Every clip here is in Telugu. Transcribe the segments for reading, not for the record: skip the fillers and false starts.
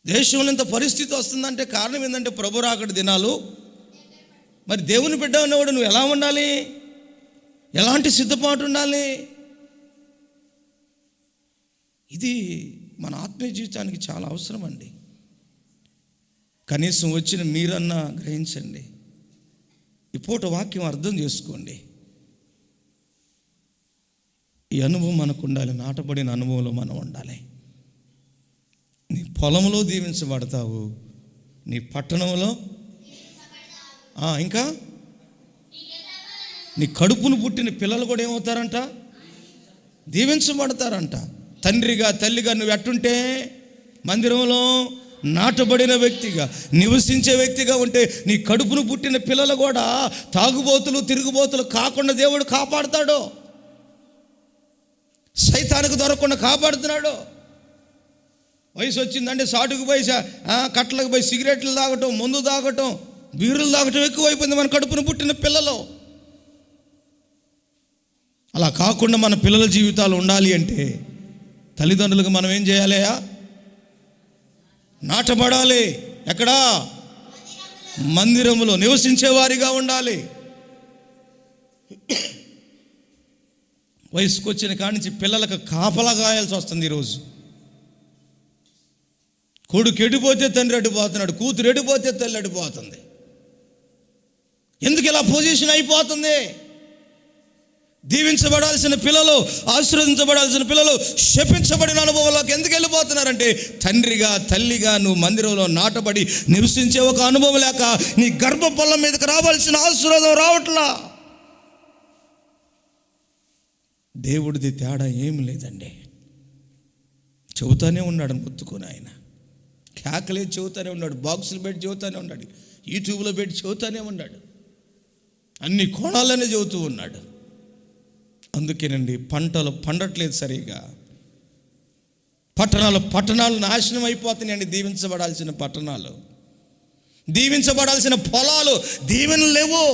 దేశంలో ఇంత పరిస్థితి వస్తుందంటే కారణం ఏంటంటే ప్రభు రాకడ దినాలు. మరి దేవుని బిడ్డ ఉన్నవాడు నువ్వు ఎలా ఉండాలి? ఎలాంటి సిద్ధపాటు ఉండాలి? ఇది మన ఆత్మీయ జీవితానికి చాలా అవసరం అండి. కనీసం వచ్చిన మీరన్నా గ్రహించండి. ఈ పూట వాక్యం అర్థం చేసుకోండి. ఈ అనుభవం మనకు ఉండాలి. నాటబడిన అనుభవంలో మనం ఉండాలి. నీ పొలంలో దీవించబడతావు, నీ పట్టణంలో ఇంకా నీ కడుపును పుట్టిన పిల్లలు కూడా ఏమవుతారంట? దీవించబడతారంట. తండ్రిగా తల్లిగా నువ్వు ఎట్టుంటే మందిరంలో నాటబడిన వ్యక్తిగా నివసించే వ్యక్తిగా ఉంటే నీ కడుపును పుట్టిన పిల్లలు కూడా తాగుబోతులు తిరుగుబోతులు కాకుండా దేవుడు కాపాడుతాడు. సైతానికి దొరకకుండా కాపాడుతున్నాడు. వయసు వచ్చిందంటే సాటుకు పోయి కట్టలకు పోయి సిగరెట్లు తాగటం, మందు తాగటం, బీరులు తాగటం ఎక్కువైపోయింది మన కడుపును పుట్టిన పిల్లలు. అలా కాకుండా మన పిల్లల జీవితాలు ఉండాలి అంటే తల్లిదండ్రులకు మనం ఏం చేయాలి? నాటబడాలి. ఎక్కడా? మందిరములో నివసించే వారిగా ఉండాలి. వయసుకు వచ్చిన కాడి నుంచి పిల్లలకు కాపలా కాయాల్సి వస్తుంది. ఈరోజు కొడుకు ఎడిపోతే తండ్రి ఎడిపోతున్నాడు, కూతురు ఎడిపోతే తల్లి ఎడిపోతుంది. ఎందుకు ఇలా పొజిషన్ అయిపోతుంది? దీవించబడాల్సిన పిల్లలు, ఆశీర్వదించబడాల్సిన పిల్లలు శపించబడిన అనుభవంలోకి ఎందుకు వెళ్ళిపోతున్నారంటే తండ్రిగా తల్లిగా నువ్వు మందిరంలో నాటబడి నివసించే ఒక అనుభవం లేక నీ గర్భఫలం మీదకి రావాల్సిన ఆశీర్వాదం రావట్లా. దేవుడిది తేడా ఏమి లేదండి. చెబుతానే ఉన్నాడు ముత్తుకొని, ఆయన కేకలే చెబుతానే ఉన్నాడు, బాక్సులు పెట్టి చెబుతానే ఉన్నాడు, యూట్యూబ్లో పెట్టి చెబుతానే ఉన్నాడు, అన్ని కోణాలనే చెబుతూ ఉన్నాడు. అందుకేనండి పంటలు పండట్లేదు సరిగా, పట్టణాలు నాశనం అయిపోతున్నాయండి. దీవించబడాల్సిన పట్టణాలు, దీవించబడాల్సిన పొలాలు దీవెనలు లేవు.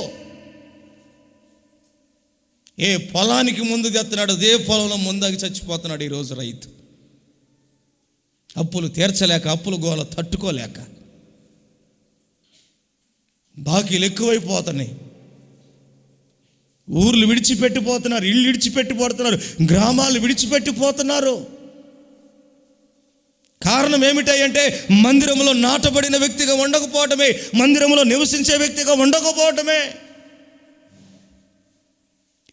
ఏ పొలానికి ముందు తెస్తున్నాడు అదే పొలంలో ముందాకి చచ్చిపోతున్నాడు ఈరోజు రైతు. అప్పులు తీర్చలేక, అప్పుల గోల తట్టుకోలేక, బాకీలు ఎక్కువైపోతున్నాయి. ఊర్లు విడిచిపెట్టిపోతున్నారు, ఇళ్ళు విడిచిపెట్టిపోతున్నారు, గ్రామాలు విడిచిపెట్టిపోతున్నారు. కారణం ఏమిటంటే మందిరంలో నాటబడిన వ్యక్తిగా ఉండకపోవటమే, మందిరంలో నివసించే వ్యక్తిగా ఉండకపోవటమే.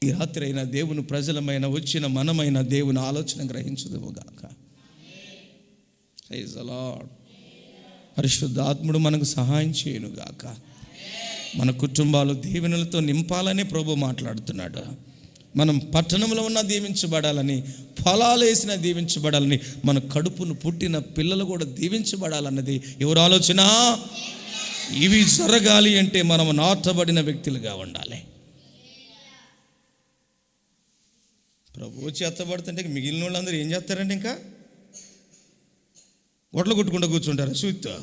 ఈ రాత్రి అయినా దేవుని ప్రజలమైన వచ్చిన మనమైన దేవుని ఆలోచన గ్రహించుదువుగాక. Praise the lord. పరిశుద్ధాత్ముడు మనకు సహాయం చేయనుగాక. మన కుటుంబాలు దీవెనలతో నింపాలని ప్రభు మాట్లాడుతున్నాడు. మనం పట్టణంలో ఉన్న దీవించబడాలని, పొలాలు వేసిన దీవించబడాలని, మన కడుపును పుట్టిన పిల్లలు కూడా దీవించబడాలన్నది ఎవరు ఆలోచన? ఇవి జరగాలి అంటే మనం నాటబడిన వ్యక్తులుగా ఉండాలి. ప్రభు వచ్చి ఎత్తబడుతుంటే మిగిలిన వాళ్ళందరూ ఏం చేస్తారండి? ఇంకా గొడ్లు కొట్టుకుంటూ కూర్చుంటారు. సూత్తో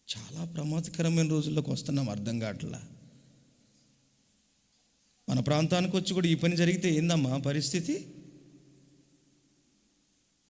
చాలా ప్రమాదకరమైన రోజుల్లోకి వస్తున్నాం, అర్థం కావట్లా. మన ప్రాంతానికి వచ్చి కూడా ఈ పని జరిగితే ఏందమ్మా పరిస్థితి?